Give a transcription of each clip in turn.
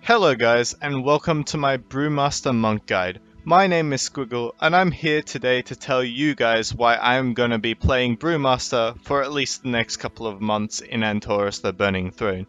Hello guys, and welcome to my Brewmaster Monk Guide. My name is Squiggle, and I'm here today to tell you guys why I'm going to be playing Brewmaster for at least the next couple of months in Antorus the Burning Throne.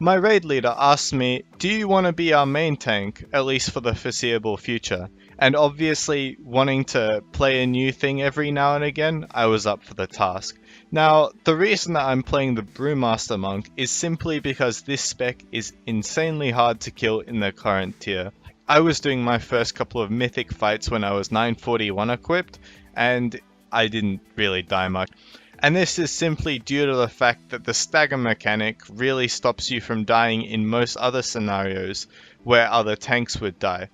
My raid leader asked me, do you want to be our main tank, at least for the foreseeable future? And obviously, wanting to play a new thing every now and again, I was up for the task. Now, the reason that I'm playing the Brewmaster Monk is simply because this spec is insanely hard to kill in the current tier. I was doing my first couple of mythic fights when I was 941 equipped, and I didn't really die much. And this is simply due to the fact that the stagger mechanic really stops you from dying in most other scenarios where other tanks would die.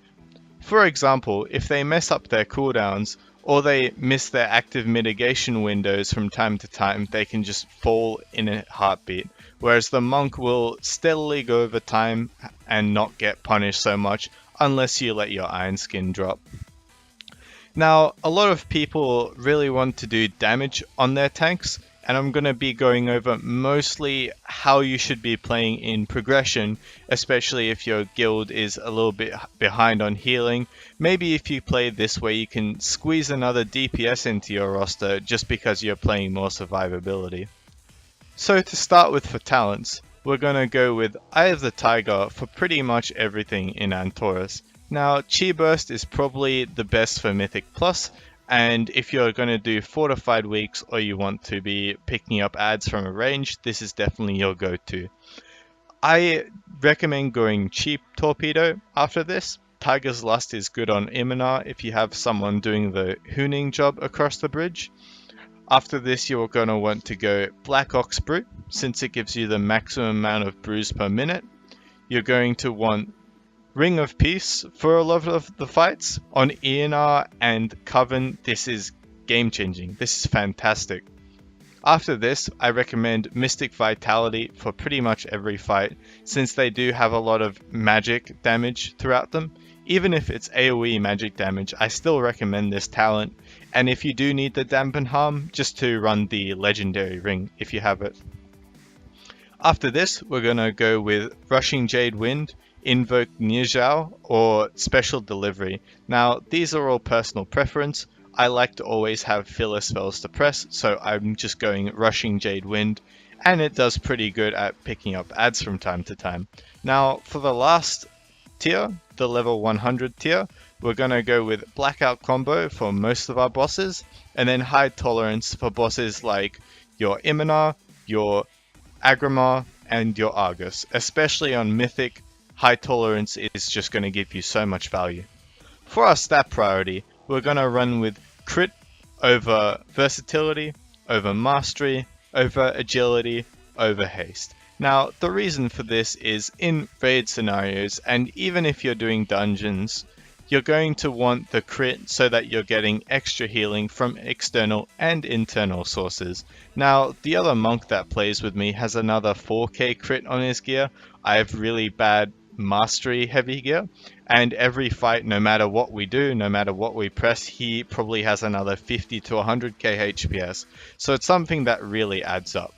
For example, if they mess up their cooldowns, or they miss their active mitigation windows from time to time, they can just fall in a heartbeat. Whereas the monk will steadily go over time and not get punished so much unless you let your iron skin drop. Now, a lot of people really want to do damage on their tanks, and I'm going to be going over mostly how you should be playing in progression, especially if your guild is a little bit behind on healing. Maybe if you play this way, you can squeeze another DPS into your roster just because you're playing more survivability. So to start with for talents, we're going to go with Eye of the Tiger for pretty much everything in Antorus. Now, Chi Burst is probably the best for Mythic Plus, and if you're going to do Fortified Weeks or you want to be picking up adds from a range, this is definitely your go-to. I recommend going Cheap Torpedo after this. Tiger's Lust is good on Iminar if you have someone doing the hooning job across the bridge. After this, you're going to want to go Black Ox Brew, since it gives you the maximum amount of brews per minute. You're going to want Ring of Peace for a lot of the fights. On ENR and Coven, this is game changing. This is fantastic. After this, I recommend Mystic Vitality for pretty much every fight, since they do have a lot of magic damage throughout them. Even if it's AoE magic damage, I still recommend this talent. And if you do need the dampen harm, just to run the legendary ring if you have it. After this, we're going to go with Rushing Jade Wind, Invoke Nizhao, or Special Delivery. Now, these are all personal preference. I like to always have filler spells to press, so I'm just going Rushing Jade Wind, and it does pretty good at picking up adds from time to time. Now, for the last tier, the level 100 tier, we're going to go with Blackout Combo for most of our bosses, and then High Tolerance for bosses like your Iminar, your Agrimar, and your Argus. Especially on Mythic, High Tolerance is just going to give you so much value. For our stat priority, we're going to run with Crit over Versatility, over Mastery, over Agility, over Haste. Now, the reason for this is in raid scenarios, and even if you're doing dungeons, you're going to want the crit so that you're getting extra healing from external and internal sources. Now, the other monk that plays with me has another 4k crit on his gear. I have really bad mastery heavy gear, and every fight, no matter what we do, no matter what we press, he probably has another 50 to 100k HPS. So it's something that really adds up.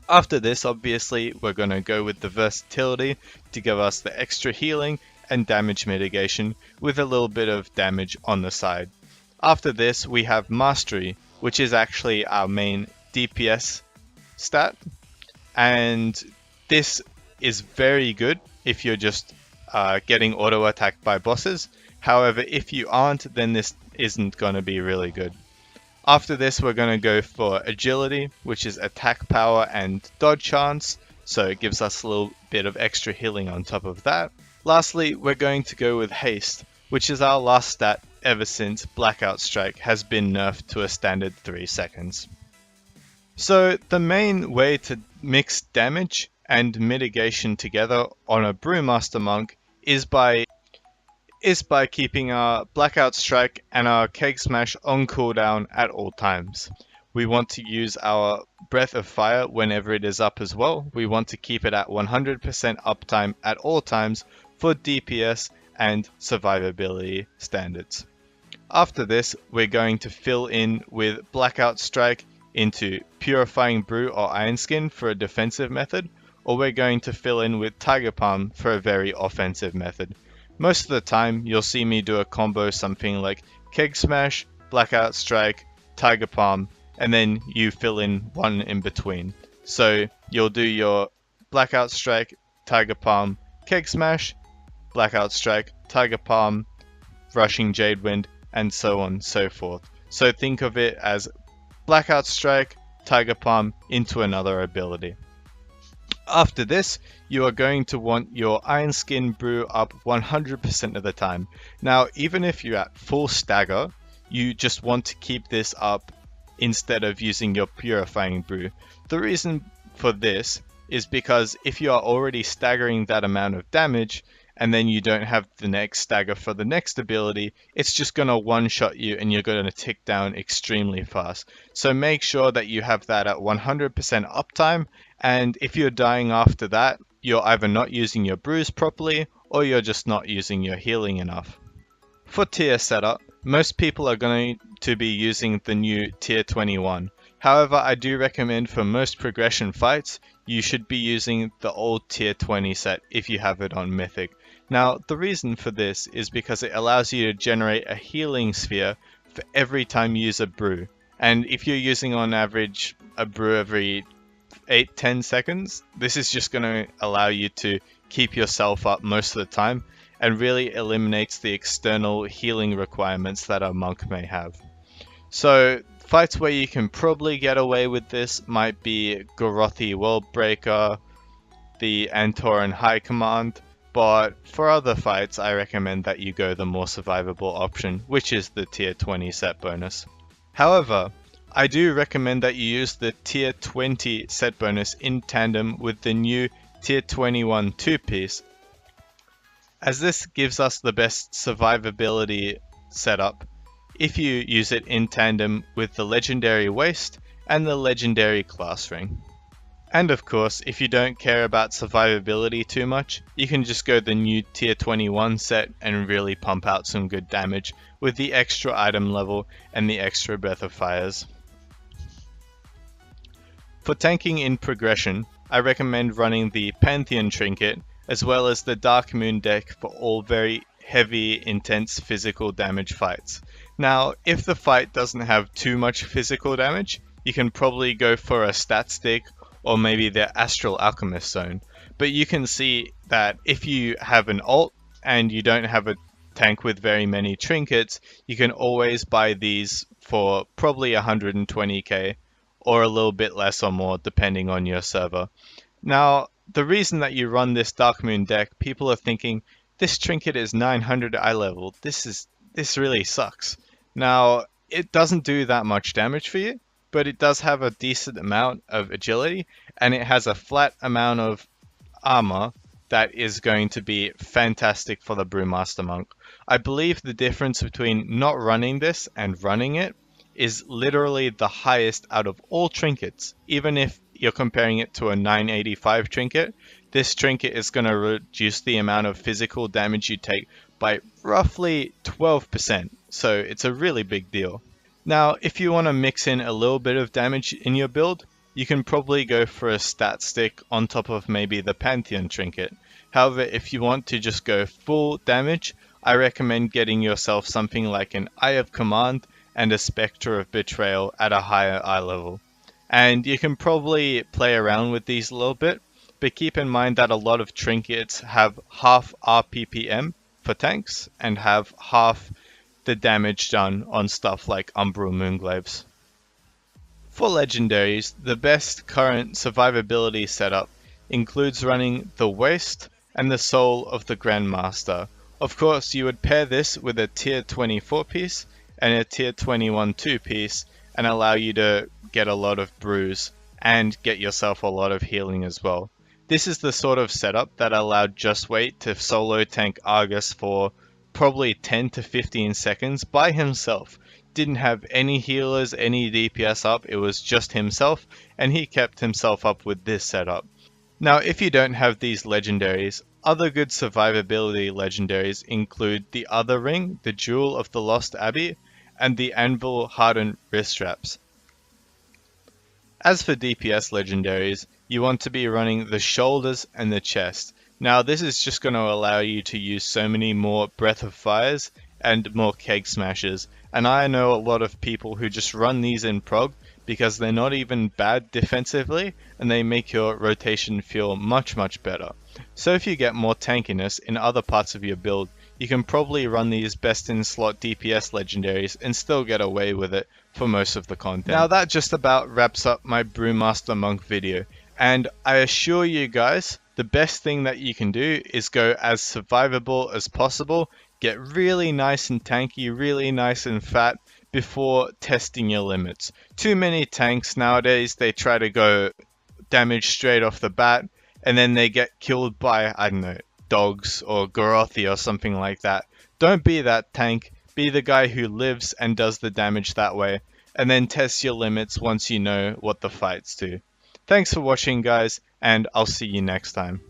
After this, obviously, we're going to go with the versatility to give us the extra healing and damage mitigation with a little bit of damage on the side. After this, we have Mastery, which is actually our main DPS stat, and this is very good if you're just getting auto attacked by bosses. However, if you aren't, then this isn't going to be really good. After this, we're going to go for Agility, which is attack power and dodge chance, so it gives us a little bit of extra healing on top of that. Lastly, we're going to go with Haste, which is our last stat ever since Blackout Strike has been nerfed to a standard 3 seconds. So the main way to mix damage and mitigation together on a Brewmaster Monk is by keeping our Blackout Strike and our Keg Smash on cooldown at all times. We want to use our Breath of Fire whenever it is up as well. We want to keep it at 100% uptime at all times for DPS and survivability standards. After this, we're going to fill in with Blackout Strike into Purifying Brew or Iron Skin for a defensive method, or we're going to fill in with Tiger Palm for a very offensive method. Most of the time, you'll see me do a combo something like Keg Smash, Blackout Strike, Tiger Palm, and then you fill in one in between. So you'll do your Blackout Strike, Tiger Palm, Keg Smash, Blackout Strike, Tiger Palm, Rushing Jade Wind, and so on and so forth. So think of it as Blackout Strike, Tiger Palm into another ability. After this, you are going to want your Iron Skin brew up 100% of the time. Now, even if you're at full stagger, you just want to keep this up instead of using your purifying brew. The reason for this is because if you are already staggering that amount of damage, and then you don't have the next stagger for the next ability, it's just going to one-shot you and you're going to tick down extremely fast. So make sure that you have that at 100% uptime, and if you're dying after that, you're either not using your brews properly or you're just not using your healing enough. For tier setup, most people are going to be using the new tier 21. However, I do recommend for most progression fights, you should be using the old tier 20 set if you have it on Mythic. Now, the reason for this is because it allows you to generate a healing sphere for every time you use a brew. And if you're using on average a brew every 8-10 seconds, this is just going to allow you to keep yourself up most of the time and really eliminates the external healing requirements that a monk may have. So fights where you can probably get away with this might be Gorothi Worldbreaker, the Antoran High Command, but for other fights I recommend that you go the more survivable option, which is the tier 20 set bonus. However, I do recommend that you use the tier 20 set bonus in tandem with the new tier 21 two-piece, as this gives us the best survivability setup if you use it in tandem with the legendary waist and the legendary class ring. And of course, if you don't care about survivability too much, you can just go the new tier 21 set and really pump out some good damage with the extra item level and the extra Breath of Fires. For tanking in progression, I recommend running the Pantheon Trinket as well as the Dark Moon deck for all very heavy, intense physical damage fights. Now, if the fight doesn't have too much physical damage, you can probably go for a stat stick or maybe the Astral Alchemist Zone. But you can see that if you have an ult and you don't have a tank with very many trinkets, you can always buy these for probably 120k or a little bit less or more depending on your server. Now, the reason that you run this Dark Moon deck, people are thinking, this trinket is 900 eye level, this really sucks. Now, it doesn't do that much damage for you, but it does have a decent amount of agility, and it has a flat amount of armor that is going to be fantastic for the Brewmaster Monk. I believe the difference between not running this and running it is literally the highest out of all trinkets. Even if you're comparing it to a 985 trinket, this trinket is going to reduce the amount of physical damage you take by roughly 12%, so it's a really big deal. Now, if you want to mix in a little bit of damage in your build, you can probably go for a stat stick on top of maybe the Pantheon Trinket. However, if you want to just go full damage, I recommend getting yourself something like an Eye of Command and a Spectre of Betrayal at a higher eye level. And you can probably play around with these a little bit, but keep in mind that a lot of trinkets have half RPPM for tanks and have half the damage done on stuff like Umbral Moonglaves. For legendaries, the best current survivability setup includes running the Waste and the Soul of the Grandmaster. Of course, you would pair this with a tier 24 piece and a tier 21 two-piece and allow you to get a lot of brews and get yourself a lot of healing as well. This is the sort of setup that allowed Just Wait to solo tank Argus for probably 10 to 15 seconds by himself. Didn't have any healers, any DPS up, it was just himself, and he kept himself up with this setup. Now, if you don't have these legendaries, other good survivability legendaries include the Other Ring, the Jewel of the Lost Abbey, and the Anvil Hardened Wrist Straps. As for DPS legendaries, you want to be running the shoulders and the chest. Now this is just going to allow you to use so many more breath of fires and more keg smashes, and I know a lot of people who just run these in prog because they're not even bad defensively and they make your rotation feel much better. So if you get more tankiness in other parts of your build, you can probably run these best in slot DPS legendaries and still get away with it for most of the content. Now that just about wraps up my Brewmaster Monk video, and I assure you guys, the best thing that you can do is go as survivable as possible, get really nice and tanky, really nice and fat before testing your limits. Too many tanks nowadays, they try to go damage straight off the bat, and then they get killed by, I don't know, dogs or Gorothi or something like that. Don't be that tank, be the guy who lives and does the damage that way, and then test your limits once you know what the fight's do. Thanks for watching guys, and I'll see you next time.